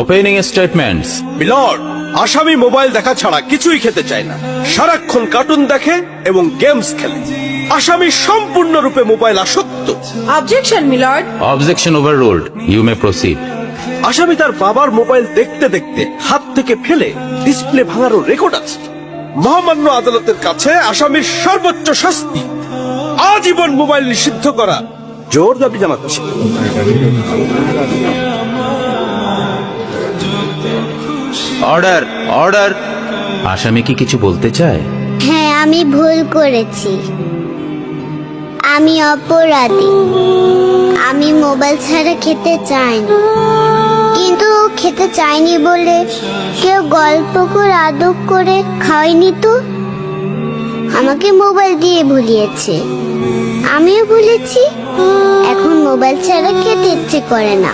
Opening statements. Milord, আসামি mobile দেখা ছাড়া কিছুই খেতে চায় না, সারাক্ষণ কার্টুন দেখে এবং গেমস খেলে। আসামি সম্পূর্ণরূপে মোবাইল আসক্ত। Objection milord. Objection overruled, you may proceed. আসামি তার বাবার মোবাইল দেখতে দেখতে হাত থেকে ফেলে ডিসপ্লে ভাঙারও রেকর্ড আছে। মহামান্য আদালতের কাছে আসামির সর্বোচ্চ শাস্তি আজীবন মোবাইল নিষিদ্ধ করা জোর দাবি জানাচ্ছি। Order, order. আসামি কি কিছু বলতে চায়? হ্যাঁ, আমি ভুল করেছি, আমি অপরাধী। আমি মোবাইল ছাড়া খেতে চাইনি, কিন্তু খেতে চাইনি বলে কেউ গল্প করে আদর করে খাওয়াইনি তো। আমাকে মোবাইল দিয়ে ভুলিয়েছে, আমিও ভুলেছি। এখন মোবাইল ছাড়া খেতে ইচ্ছে করে না।